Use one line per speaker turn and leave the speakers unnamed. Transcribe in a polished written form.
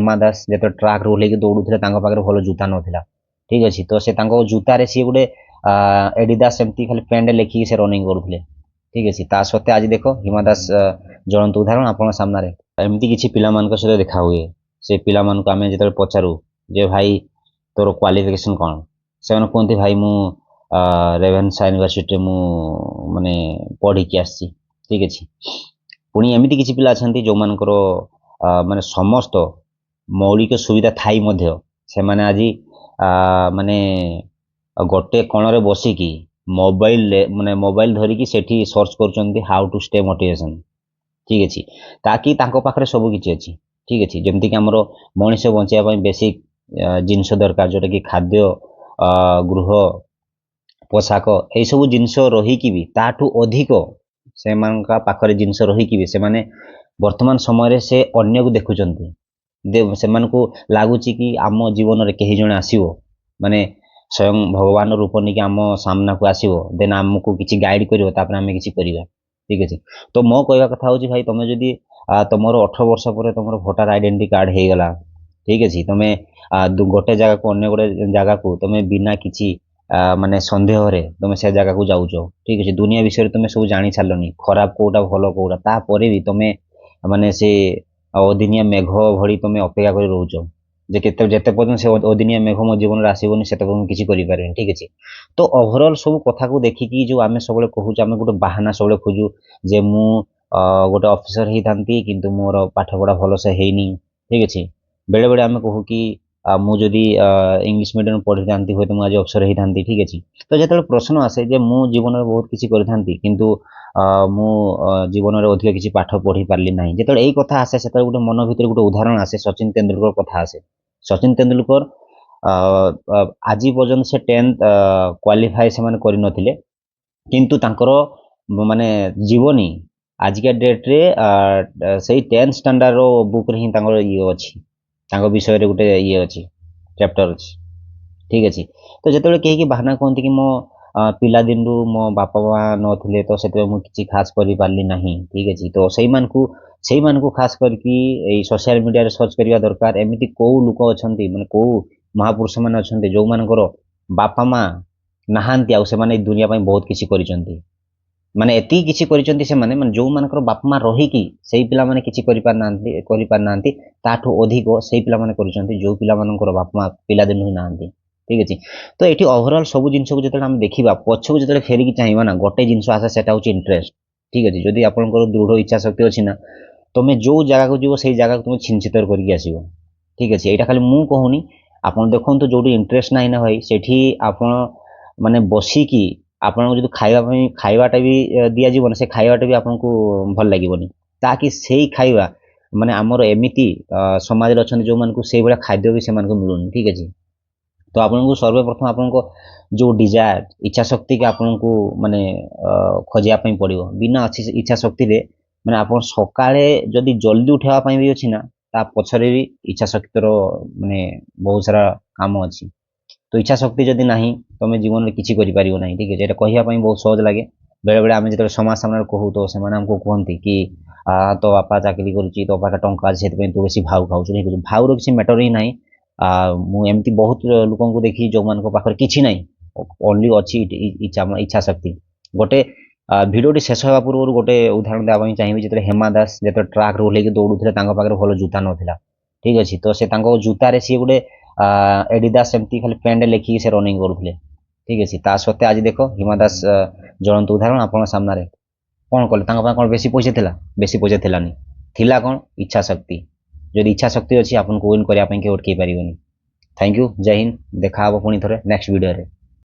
हेमा दास जो ट्राक रे ओह्लैकी दौड़ुले भल जूता नथिला ठीक अच्छे तो से जूतार सी गोटे एडिदास एमती खाली पेंट लेखिकी से रनिंग करुले ठीक अच्छे ता सत्वे आज देख हिमा दास ज्वलंत उदाहरण आप सामने एमती किसी पिला सहित देखा हुए से पिला आम जो पचारू जे भाई तोर क्वालिफिकेशन कौन से कहते भाई मु रेभेन्सा यूनिवर्सिटी मु माने पढ़ी आसी ठीक अच्छे पुणी एमती किसी पिला अच्छा जो मानकर माने समस्त मौलिक सुविधा थाई मध्य से माने आज माने गोटे कण बसिकी मोबाइल माने मोबाइल धरिकी सेठी सर्च कर हाउ टू स्टे मोटिवेशन ठीक अच्छे ताकि पाखे सब किसी अच्छी ठीक अच्छे जमती कि आमर मनीष बचाई बेसिक जिनस दरकार जोटा कि खाद्य गृह पोशाक यही सब जिनस रहीकि भी ताठू अधिक से पाखरे जिनस रहीकि भी से माने वर्तमान समय से अन्य को देखुं से लगुच कि आम जीवन में कहीं जड़े आसो माने स्वयं भगवान रूप नहीं आम सामना को आसो देन आमको किसी गाइड कर आम कि करवा ठीक अच्छे तो मो कहवा कथा हूँ भाई तुम जदि तुम 18 वर्ष पर तुम भोटर आइडेंटिटी कार्ड हो गला ठीक अच्छे तुम्हें गोटे जगह को अन्य गोटे जगह को तुम्हें बिना किसी माने संदेह रे तुम से जगह को जाऊच ठीक अच्छे दुनिया विषय तुम सब जानी सारे खराब कोटा भल कोटा तापर भी तुम्हें माने से अदिनिया मेघ भली तुम्हें अपेक्षा कर रोच जे जिते पर्यटन से अदिनिया मेघ मो जीवन में आसोनी से किसी करें ठीक अच्छे तो ओभरऑल सब कथा को देखिकी जो आम सब कहूँ आम गोटे बाहाना सब खोजु जे मु गोटे ऑफिसर होता किंतु मोर पाठ पढ़ा भल से हैनी ठीक अच्छे बेले बेले आम कहू कि मुझे इंग्लिश मीडियम पढ़ी था हूँ तो मुझे अफसर होता ठीक अच्छे तो जो प्रश्न आसे जे मु जीवन में बहुत किसी करथांती किंतु मु जीवन में अधिक किसी पाठ पढ़ी पार्ली ना जो यही कथा आसे से गोटे मन भर गोटे उदाहरण आसे सचिन तेंदुलकर कथा आसे सचिन तेंदुलकर आज पर्यंत से 10th क्वालिफाई से माने करि नथिले किंतु तांकर माने जीवनी आज के डेट रे सही 10th स्टैंडर्ड रो बुक रे ही तांकर ये अछि तांको विषय रे गोटे ये अछि चैप्टर अछि ठीक अछि तो जेतेबेले केही कि बहाना कहंती कि मो पिला दिन रु मो बापा मा नथिले तो सेते मु किछि खास करि पारली नाही ठीक अछि तो सेही मानकु खास करके एई सोशल मीडिया रे सर्च करिया दरकार एमिति को लोक अछंती माने को महापुरुष माने अछंती जो मानकर बापा मा नाहांती आ से माने दुनिया पई बहुत किछि करिसंती माने एति किछि करिसंती से माने जो मानकर बापा मा रही कि सेही पिला माने किछि करि पार नांती ताठो अधिक सेही पिला माने करिसंती जो पिला मानकर बापा मा पिला दिन हि नांती ठीक अछि तो एठी ओवरऑल सब जिंस को जते हम देखिबा पछको जते फेरिकी चाहिबा ना गोटे जिंस आसे सेटा होची इंटरेस्ट ठीक अछि जदि आपनकर दृढ़ इच्छा शक्ति अछि ना तुम जो जगह को जीव से जगह तुम छिनछितर करके आसो ठीक अच्छे यहाँ खाली मु कहूनी आप देखो जो इंटरेस्ट ना ना भाई सेठी आपण माने बसिकी आपन जो खाइबाटा भी दि जाव से खाइबाटा भी आपको भल लगे ताकि से खाइबा माने आमर एमिति समाज अच्छा जो मानक से भाया खाद्य भी से मिलूनी ठीक अच्छे तो आपको सर्वप्रथम आपको जो डिजायर इच्छा शक्ति के आपको माने खोजापी पड़ो बिना अच्छी इच्छा शक्ति रे माने आप सकाळे जदि जल्दी उठा भी अच्छी ना ता पछरे भी इच्छा शक्तिर माने बहुत सारा काम अच्छी तो इच्छा शक्ति जदि नाही तुम जीवन में किसी कर ना ठीक है कहवाई बहुत सहज लगे बेले बेले आम जो समाज सामने कहू तो से आमको कहती कि तो बापा चाकरी करुच्ची तो पाखे टंका से तू बेसी भाव खाऊ ठीक है भावर किसी मैटर ही ना मुझे बहुत लोक देखी जो मान पाखे किसी ना ओनली अच्छी इच्छा शक्ति गोटे भिडियोटी शेष होगा पूर्व गोटे उदाहरण देवाई चाहिए जो हेमा दास जो ट्राक रे ओह्लैकी दौड़ुले पाखे भल जूता नथिला ठीक अच्छे तो से जूतार सी गोटे एडिदास एमती खाली पेंट लेखिकी से रनिंग करुले ठीक अच्छे ता सत्वे आज देख हिमा दास ज्वलंत उदाहरण आप सामने कौन कले कौन बेसी पैसा थिलानी थिला कौन इच्छा शक्ति जदि इच्छा शक्ति अच्छी आपको विन करने के अटकई पारे थैंक यू जय हिंद देखा पुणी थे नेक्स्ट वीडियो रे।